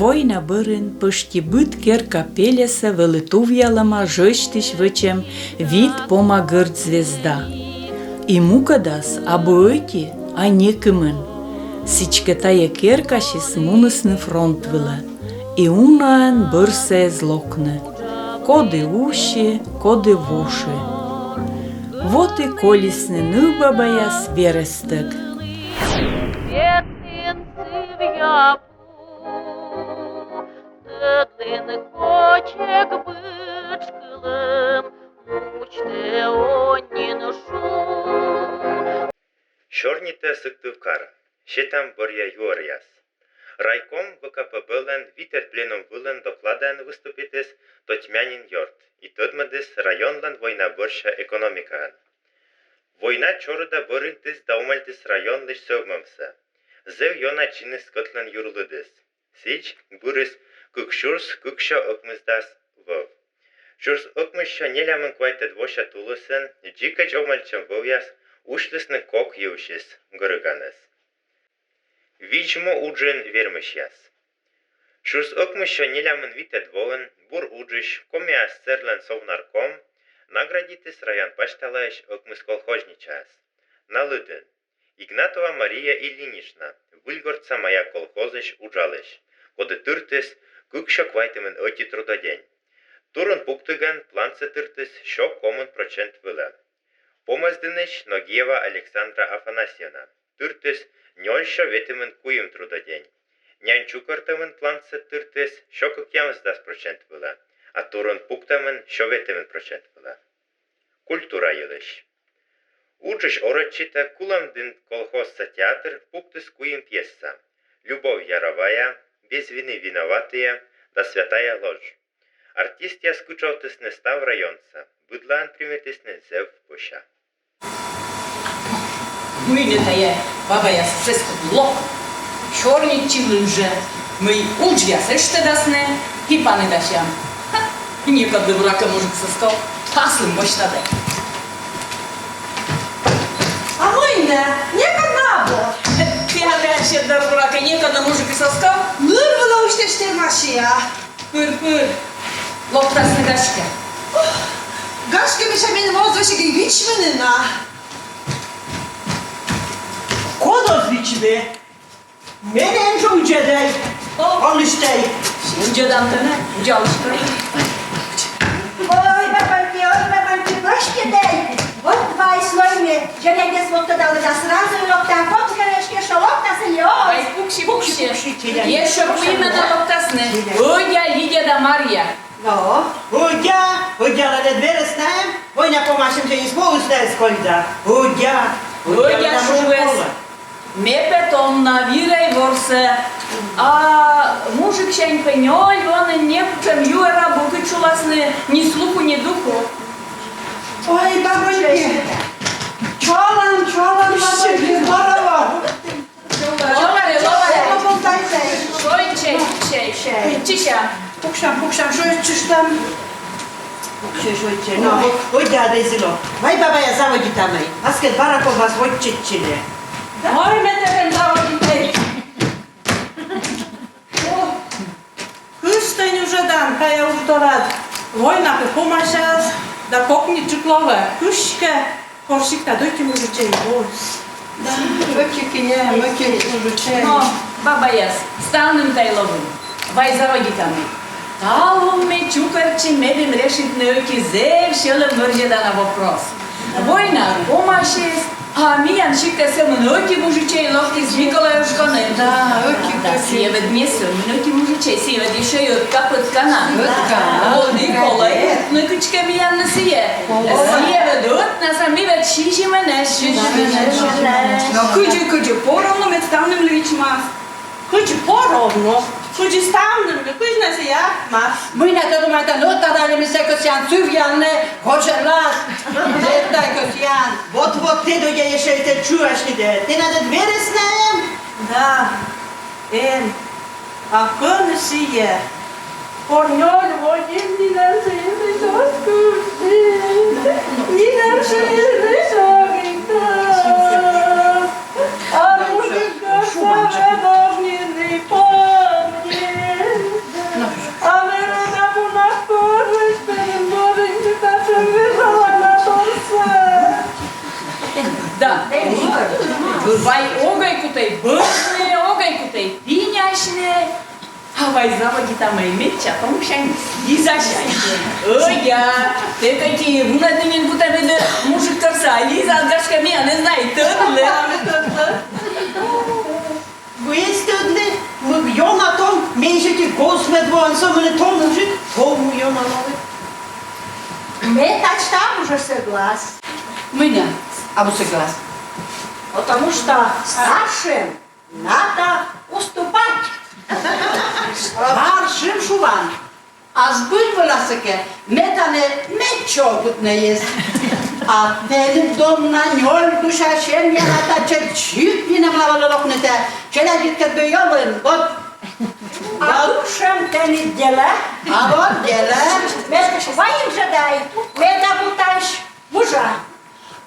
Wojna byryn pyszki byt kierka pielese wylituwialama żeśtyś wyczem wid poma gyrd zvezda. I mukadas abuyti a niekymen. Sičketaje kierka się smunysny front wyle. I unaen byrse zlokne. Kody uši, kody vuši. Вот и колесный ныбабая сверестек. Чорніте сыктывкар, щетам боря юаряс. Райком ВКП Белен витер пленум вылен докладен выступитес тотьмянин йорт, и тодмадес районлан война борща экономикаан. Война чорда боринтес даумальтес район лиш сövмамса. Зев йона чинес котлан юрлыдес. Сич бурис кукшурс кукша окмыздас вов. Шурс окмыща нелямын квайтед воша тулысен, джикач омальчам вовяс, ушлысны кок еушес, горыганес. Вичмо уджен вермышяс. Шурс окмыща нелямын витед вовен, бур уджиш, комиас церлен совнарком, наградитес район пашталаеш окмыс колхозничас. Налыдын. Игнатова Мария Ильинична, выльгорца моя колхозыш уджалыш, коды тыртес, кукша квайтымын оти трудодень. Турын пуктыган планцы тыртес шо комын процент вылы. Помаздыныш Ногиева Александра Афанасьевна, тыртес нёльшо ветымын куйым трудодень. Нянчукартымын планцы тыртес шо кукямыздас процент вылы, а турын пуктамын шо ветымын процент вылы. Культура йылыш. Уджиш орочита куламдын колхозца театр пуктыс куйым пьеса. Любовь яровая, без вины виноватые, да святая ложь. Артист я скучалтысны став районца, быдлан приметысны зев поща. Мыйнетая бабая сцеску блок, чорничи лынже, мый уджья сыштыдасны, и паны дащам. Никогда брака мужик соскал, таслым мощнадай. А мыйне, некогда бо. Ты опять ще до брака никогда мужик соскал? Нырвала уштештер машия. Пыр-пыр, лоптасны дашка. Гашка миша менің воздушыға вичменина. Kodoz biçimi. Menen ucadey. Alıştay. Ucadan da ne? Uca alıştır. Ой, бабаньки, брошки дай. Вот твои слойми. Женегес вот туда да сразу локтан. Вот корешки шалокта сылёй. Ай, пукси. Еще именно лоптасны. Удя, Лидия да Марья. No. Udia la dedvere snajem, vojna pomašem, že nismo ustaje skolda. Udia шувес. Мепетон на вирей ворсе. А мужик щень пеньоль, вон не чем юра буки чуласны, ни слуху, ни духу. Ой, бабаньки. Чолан, маши, здорово. Шой, чей. Чища. Pukşam, şu çıçtam. Шойче, no. Udia da izilo. Vaj babaya zavodi tamaj. Asket barakov vas vojčićine. Ой, метерен заводитей. Кыстань уже дан, кая уже торад. Война помашас, да кокни чуклове. Кышке, коршикта дойти мужичей. Да, мөкики мужичей. Но, баба яс, станным тайловым. Вай заводи тамай. Талуме чукарчи медим решит науки зев шелым мыржеда на вопрос. Война помашес, а миян шикта науки мужичей лохти с Миколаюшканы. Да, оки. Да, севед место, науки мужичей, севед еще и капыткана. О, Николай, нукучка миян на сие. Севед от на самивет шишименеш. No кыджи, поровну мед ставным личмас. Кыджи поровну. Kıcı stavnım, kıç nasıl yapmaz? Mâine tot numai că nu tădale mi se căsian țuvianne, koșelas, zeta căsian. Вот te doje jeszcze te čuvašnide. Te na dedvere snajem? Da, a când sie? Pornol, vodim diner să iei joscu. Diner să iei joscu. A muzică să vedovni. бырны, огайкутай пиняшны. Авай заводита мэй метча, помшань, дизашань. Оя, ты какие, вунадынен кутамеды мужик торса, Лиза, Андашка, меня не знает, тыдлы. Весь тыдли, мы бьем о том, меньше Господь вон, самый том мужик, кому я маловый. Мы так там уже согласны. Меня, а вы согласны? Потому что старшим надо уступать. Старшим шуван. А сбыль выласыке, метане метчокут не есть. А перед дом на нёль душа шем я ната чуть не намлавала лохнете. Челядит как бы ёлын, вот. А душем ты не делай. А вот дело. Мы своим же дай. Мы добутаешь мужа.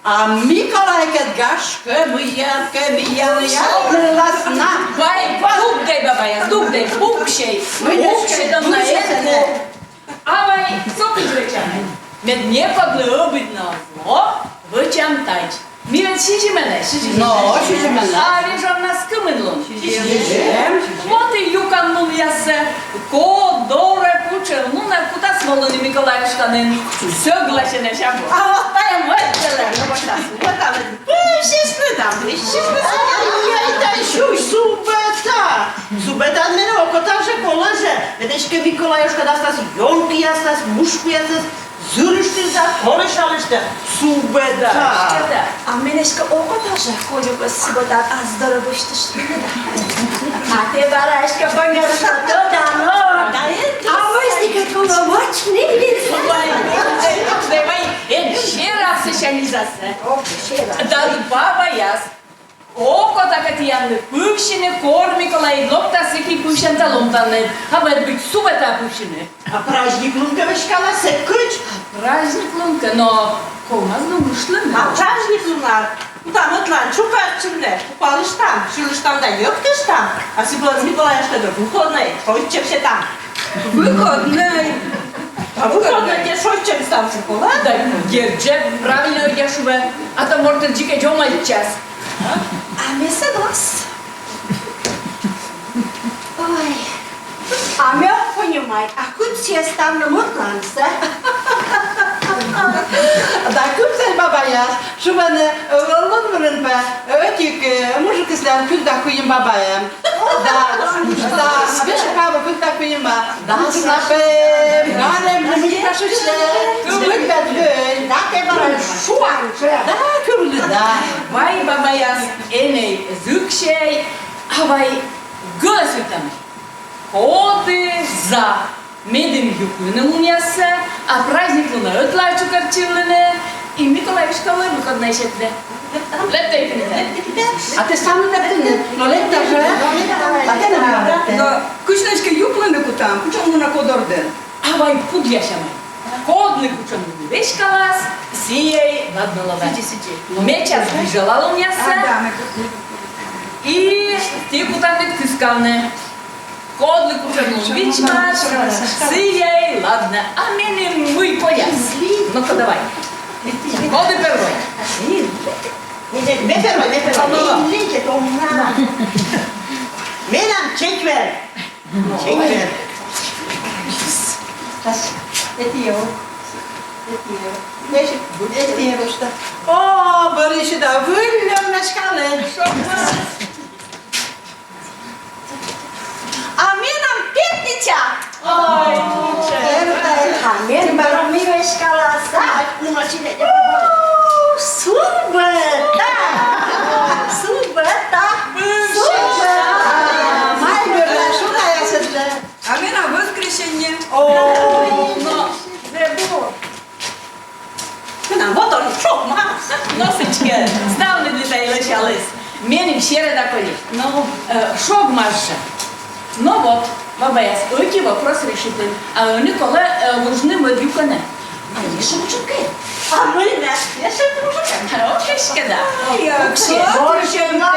А Миколай Кадгашка, я ласна. Вай, дубдай, бабая, дубдай, пукшей. Пукшей там на это. Авай, сопи речами. Мед не подлюбить на зло, вычам тач. Мирет шижимене, Но, шижимене. А вижу нас кымынлун. Вот и юкан мун ясе. Ко, доре, кучер, ну на куда смолони Миколаевшканын. Согласен, шабу. А вот таем вот делаем. Subeta ad mene okotaže kolaže. Vedeške Mikolajuška da stas jonki jastas, mušku jastas, zurišti za kolešalište. Subeta. А менешка окотаже, колю бы сюда, а здорово что что А ты барашка бонгарша туда, но. А вы стикать коловач не видите. Давай, еще раз еще не засе. Ох, еще раз. Да баба яс. Око так это янны пывщины, кор Миколай, лопта сыки пывщан таломтанны. А вот быть субата пывщины. A pražník lunka veškala se kuč. Праздник лунка, но комаз ну мышлым. А праздник у нас. Там вот лан, чупарчимне, упалыш там, шулыш там, да ёптыш там. А си была Миколаевшка, да выходной, шойчем все там. Выходный. А выходной те шойчем там шоколад. Да, держи, правильно яшубе. А то может дико джомать час. А мы согласны. Ой. А мы понимаем, а куда все там на мутланце? Da küpsel baba yaz. Şu bana olmadırın be. Ötük mujik islam kül da kuyum babayım. Da beş kaba kül da kuyum ba. Da snapem. Galem ne taşışle. Kül bedlün. Да ты бараш шуанче. Da kürlü da. Vay baba yaz, eney zükşey, havay gölsütem. Коты за. Медем юкуны унясы, а праздник луна ötlay чукарчылыны. И Миколаевшка выходная шетде. Лептейкini de. A ty sam leptyny. No lepta, że? A ty naprawdę. No, kućnečke juklene kutam, kućam na kodorden. Авай пудяшамай. Кодны кучамны вешкалас, сией ладнолова. Меча сбежала лунясы. И ти кутамет кыскавны. Кодны кучамны вичмаш, сией ладно. А мене мы пояс. Ну-ка давай. Коды первой. Ne ferma. Линче то на. Menam çek ver. Çek ver. Etiyor. Etiyor işte. O, Barış'ı da vüllüm meşgale. А мы нам пятница. Ой, А мы барам мирешкала са. Субета. Субета. Май böyle şuna yaşadı. А ми на воскресенье. но забыл. Нам вот он шок, мама. Носочки, ставны детей лишались. Менем щере такой. Ну, шок марша. Ну вот, баба яс, эти вопрос решитель. А у Никола нужны модюканы. А еще мужики. А мы не. Я ще мужики. Окешка, да. Больше нас.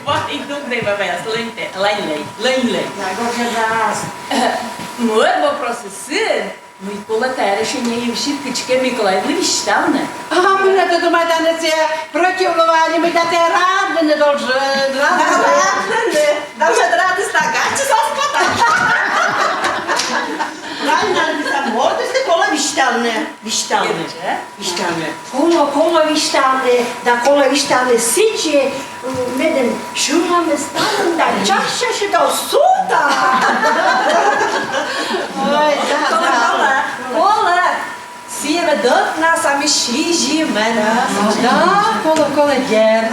Вай, дугдай, баба яс, лень-лень. Я горжу нас. Мой вопрос сын, Ну і коли те рішення їм шибкички Миколай вивіщтавне. А ми на то майданеці противлювали, ми дати ради не должны. Даже рады стаканчи заспата. Правильно, написано, мордости кола вишталне. Вишталне. Кола вишталне, да кола вишталне сиче, медем шураме станем, да чаша ще до сута. Ой, да. Кола, сіє дот нас, а ми шіжі мене. Да, кола дер.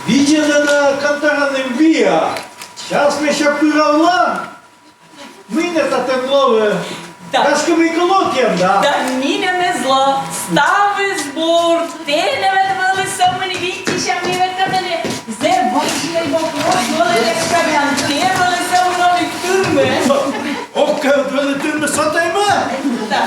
Видела на контораным вия. Сейчас мы еще пыровла. Мы не татемловы. Да. Кашковый колотьем, да? Да ні не зло, стави збор, ти не ведмилися мені вітіша, ми ведмили. Зе бачили вопрос, воли як шкавян, ти велися у нові турми. Окка, велитырны сатайма. Да.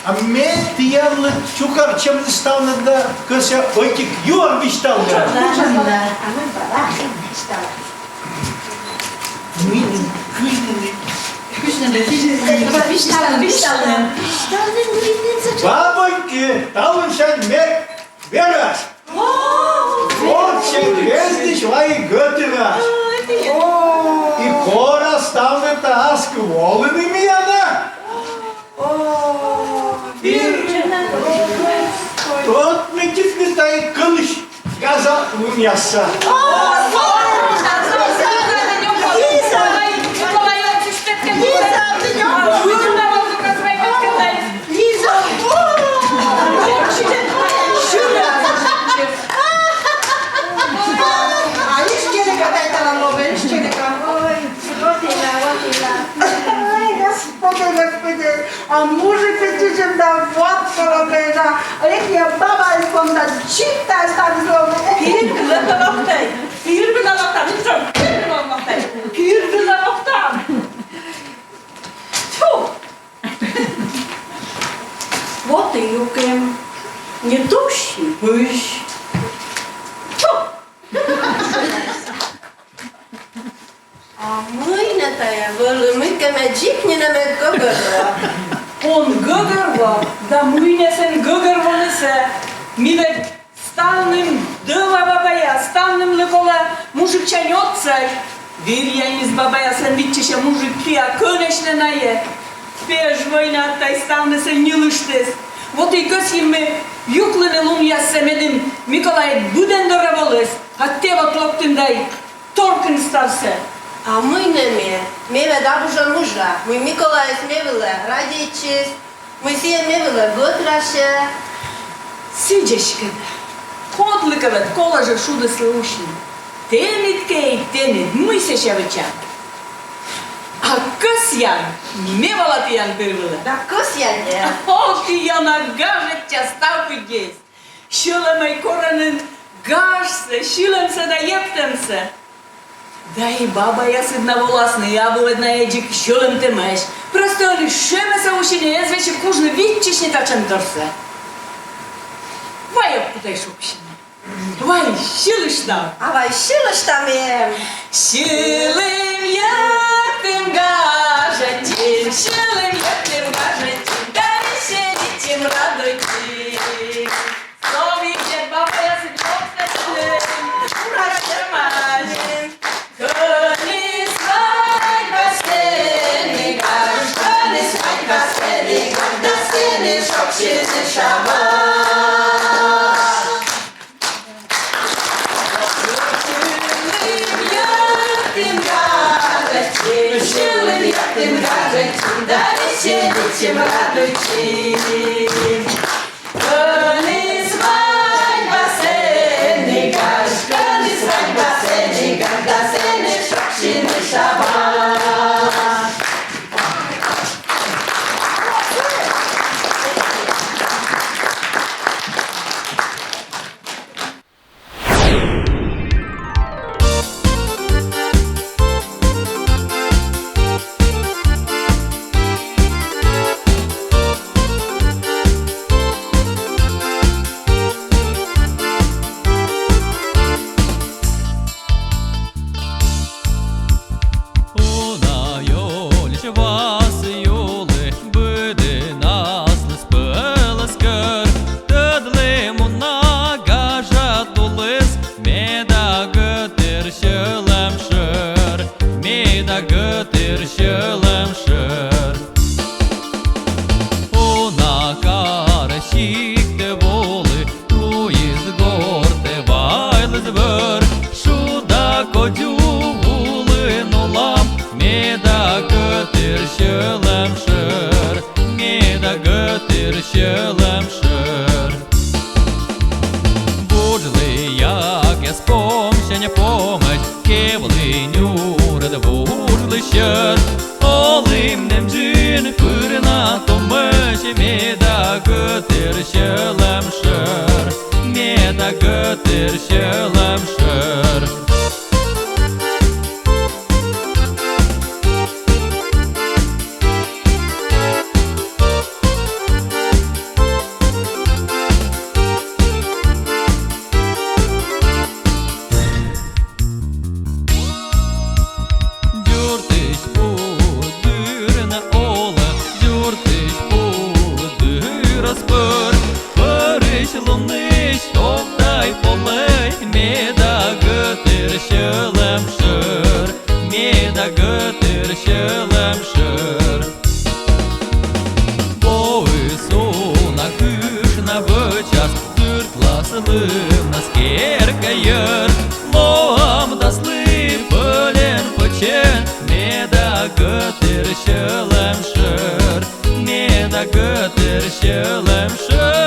А мен тиянлы чукар чем стал надо кыся ойтик юар виштал. А ми бара, виштала. Вишталне. Бабоньки, талыншан мек верас. Вот ченгездиш вай гөтырас. И кора ставны таск волыны мияна. Тот метик тай кылыш газа умяса. А лишь катай на новые, лишь Господи, а мужик этим да вот коробейна, а як я баба из комнат чита ставлю слово. Вот и юкем. Не тущий, пыщ. А мы не тая, мы кемеджик не намекогорва. Он гыгырва, да муйнесен гыгырванысы. Милет станным дыва бабая, станным лыкола мужик чанется. Верь из бабая сен витчеше мужик пия, конечно нае. Пеш война тай станнысы не лыштес. Вот и госим мы юклыны лунья семедим Миколай буден дораволес, а те вот лоптындай торкын стався. А мы не мы веда бужа мужа, мы Миколай смевила, ради честь, мы все смевила, год раша. Сидячка, котликовет кола же шуда слушни. Темиткей, темит, мы се выча. А косян, не волотиян первила. Да кос я не. Ох, я нагажет тя ставку есть. Щелом мой коронен гашся, щеломся да ептемся. Да и баба я сидноволасна, я був одна еджик, щелом ти меш. Просто лишимеся ушиня, я звече кожну відчиш не тачем дорсе. Вай опутай шукшина. Вай, щелиш там. А вай щилиш там є. Щелим як тим гажетім, щелим як тим гажетім, дай ще дітям радотім. Сові дід баба я сидновся, ураче мажем. Коли свадьба стені гаж, коли свадьба стені гаж, да стені шокшити шабаш. Щелим Помощь, помощь, кевлинюр, да вурлышер. Олым немджин пырна томыш, меда гытыр шылымшыр, меда гытыр шылымшыр. Gıtır şılımşır